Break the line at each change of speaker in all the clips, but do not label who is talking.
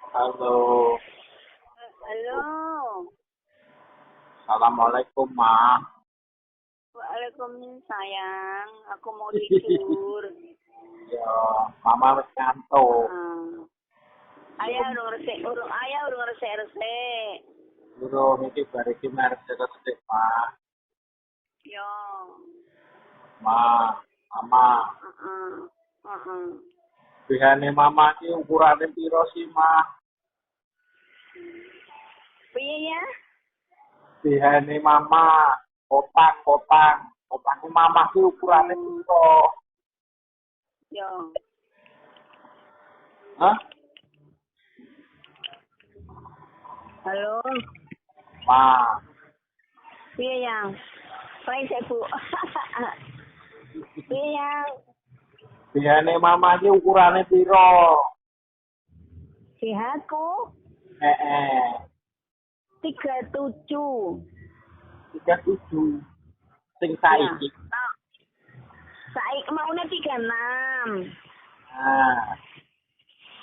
Halo,
Halo,
assalamualaikum Ma.
waalaikumsalam sayang. Aku mau tidur.
Ya, Mama wis ngantuk.
Ayah urung resik.
Durung iki bar iki merek sedek Ma.
Yo,
Ma, Mama.
heeh, heeh.
Bihane Mama iki ukurane piro sih, Ma?
Piye ya?
Bihane Mama, kopang. Kopangnya Mama iki ukurane piro?
Yo,
Hah?
halo.
Ma,
Piye yang? Paling Bu. Piye yang?
bihane Mama iki ukurane piro?
Sihatku 37.
37. Sing
Ya.
saiki.
Nah, saiki maune 36.
Nah.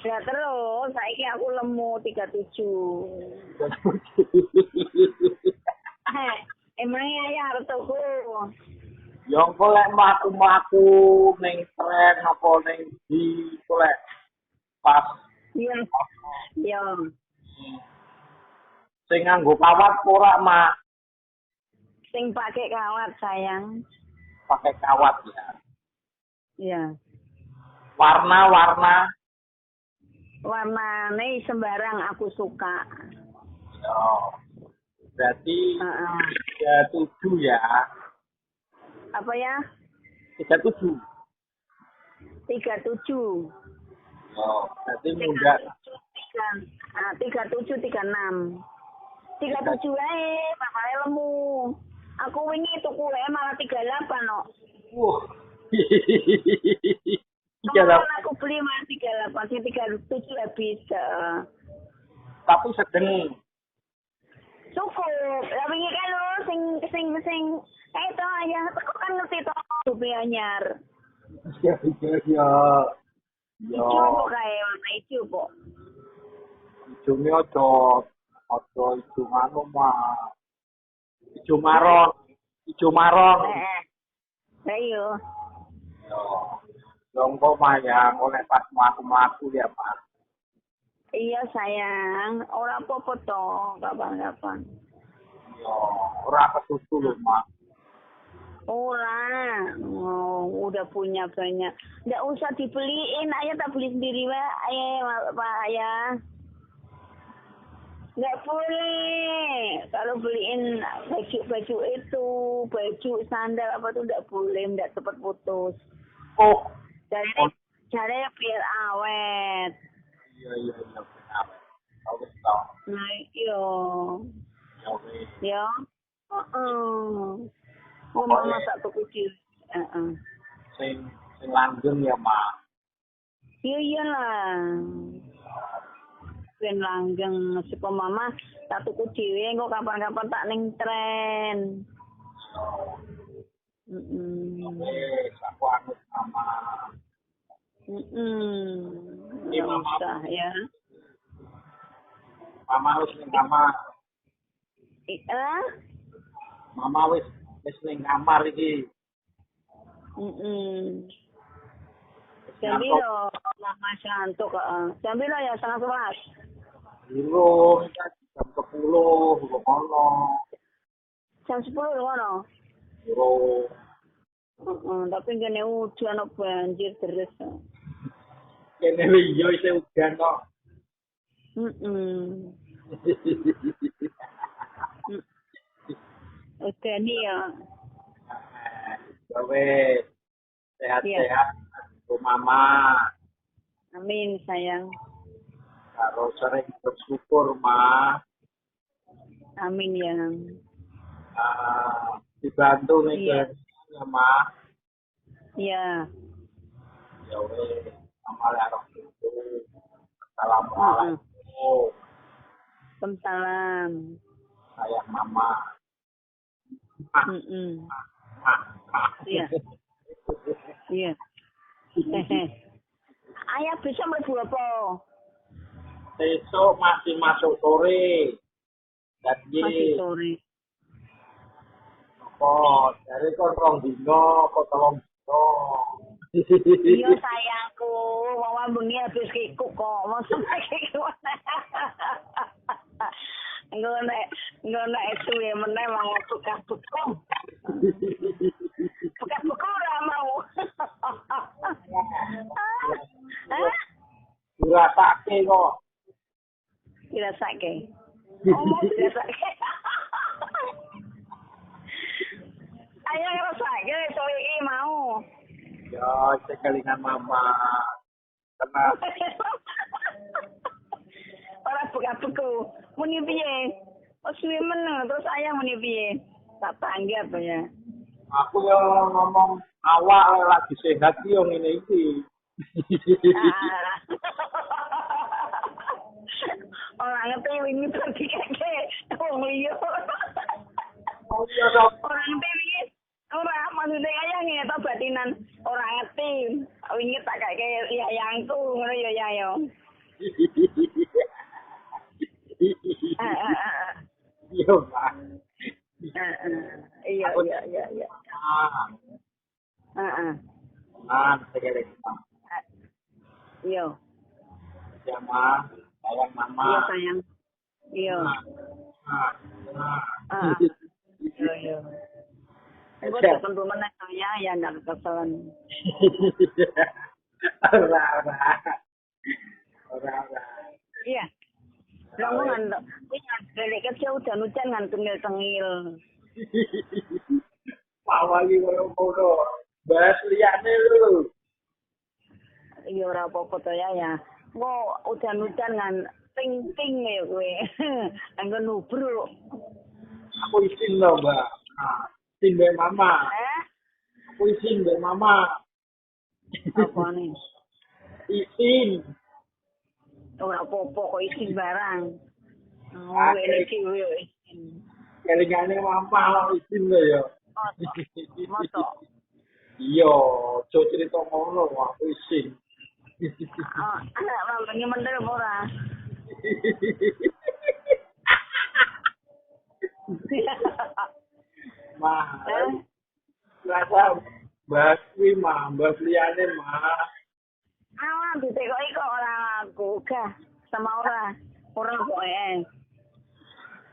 Ya terus, saiki aku lemu 37. Emangnya ayah harus tuku.
Ya engko lek mlaku-mlaku ning tren apa ning ndi engko lek pas
Iya. Iya.
sing nganggo kawat ora mak
Sing pakai kawat sayang.
pakai kawat ya.
Iya.
Warna-warna
Warnane sembarang aku suka.
ya. Berarti
Heeh.
37 ya.
Apa ya?
37.
37.
Oh, berarti mundak
37 36. 37 ae, bakal lemu. Aku wingi tuku malah 38 no.
wah.
Kemarin aku beli malah 38, sing 37 habis.
Tapi sedeng.
Cukup. Lah wingi kan lo sing itu ayah teko kan ngerti to duwe anyar.
Ya.
Ijo kok kae warna ijo kok.
Ijone aja ijo anu mah. Ijo maron.
Lah iya.
Longko mah ya, oleh pas mlaku-mlaku ya, Pak.
Iya sayang, ora apa-apa toh, kapan-kapan.
Yo, ora kesusu lho, Mak.
Ora, udah punya banyak. Nggak usah dibeliin, ayah tak beli sendiri wae, Pak Ayah. Nggak boleh. Kalau beliin baju itu, baju sandal apa tuh nggak boleh, nggak cepat putus.
Oh,
Caranya biar awet.
iya, benar. Tahu.
Nah, iya.
Ya wis.
Ya. Mama tak tuku dhewe.
Sing langgeng ya, Mak.
Iya iyalah. Ben langgeng saka mama tak tuku dhewe engko kapan-kapan tak ning tren.
Wis, aku anut Mama.
Ya usah ya.
Mama wis ning kamar. Mama wis ning kamar iki.
Jam piro mama santuk jam piro ya 11:30.
Durung, jam 10 ngono.
Jam 10 ngono.
Durung.
Tapi kene udan banjir terus.
Kene iya isih udan kok.
Udan ya.
Ya wis, sehat-sehat untuk Mama.
Amin sayang.
Karo sering bersyukur, Ma.
Amin ya.
Dibantu nih
Iya.
ya, Ma.
Iya.
Ya wis, Mama harap itu. Assalamualaikum.
Waalaikumsalam.
Sayang Mama.
Iya. Iya. Ayah bisa mlebu apa?
Besok masih masuk sore. Jadi
Masih sore.
apa dari kon rong dino apa telung dino.
Iya sayangku, mama bengi habis kikuk kok, mau sampai kikuk. Enggak nek suwe meneh mang bekas-bekas. Bekas-bekas ora mau. Hah?
Dirasake kok.
Dirasake. Mau dirasake. Ayo ngrasake sore iki mau.
Ya, kelingan mama. Karena
Ora buka-buku. Muni piye? Oh suwe meneng terus ayah muni piye? Tak tanggap ya.
aku yang ngomong awak lagi sehat yo ngene iki.
Orang ngerti wingi pergi kakek wong liya.
Oh iya dok.
Orang ngerti wingi ora maksudnya kaya ngeto batinan orang ngerti. Wingi tak kakek yayangku ngono ya ya yo.
Iya, Pak.
Iya.
Segala
Iya.
ya, Ma. Sayang mama.
Iya sayang. Iya. Iya. Ibu telepon rumah nek saya ya ndak keselan.
Ora.
Iya. Lalu ngantuk. Iya, dari kecil hujan-hujan ngantung-tengil.
Pawali ngono. Bahas liyane lho.
Iya ora apa-apa to ya. Kok hujan-hujan ngan ting-ting ya kowe. Anggo nubruk.
Aku izin lho, Mbak. Izin mbek mama. Aku izin mbek mama.
Apa nih?
Izin.
Ora apa-apa kok isi barang. Oh, ini dhewe yo izin.
Kelingane mama lo izin lho ya.
Moto.
Iya, aja cerita ngono, aku izin.
Anak mamane mendel ora.
Mah, rasa bahas kuwi mah, bahas liyane mah.
Alah ditekoki kok ora aku gah sama ora. Ora kok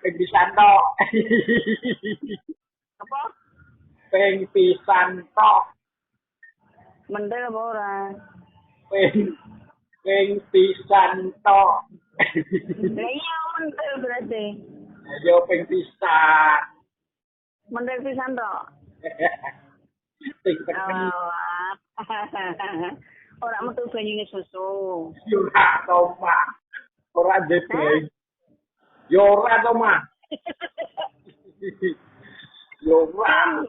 Ping pisan tok.
Apa?
Ping pisan tok.
Mendel apa ora?
Ping pisan tok.
Lah iya mendel berarti.
Ayo ping pisan.
Mendel pisan tok.
Ping pisan.
Ora metu banyune susu.
Yo ora to, Mak. Ora ndek. Yo ora to, Mak. Yo ora.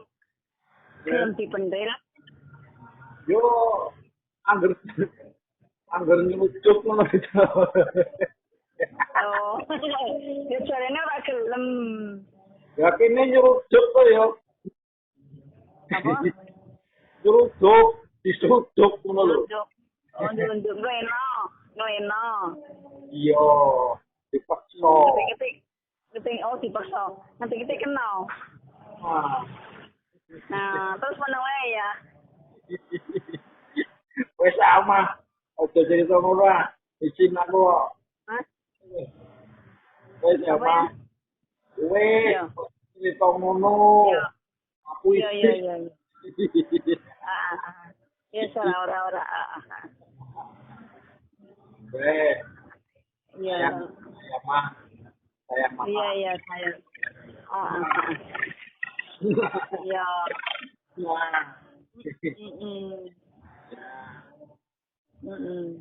Belum dipendel.
Yo angger nyucuk ngono itu.
Oh. Ya jarene ora gelem.
Ya kene nyucuk to yo.
Apa?
Nyucuk, disuduk ngono lho.
Oh, nyucuk no eno.
Iya, dipaksa.
Ketik oh dipaksa. Nanti kita kenal. Nah, terus mana wae ya?
Wes sama. Ojo cerita ngono ah. Izin aku kok.
Hah?
Wes sama. Wes cerita ngono. Aku izin.
Iya. Ya ora.
Wes.
Iya.
Sayang mama.
Iya, sayang. Iya.
Nah.
Mm.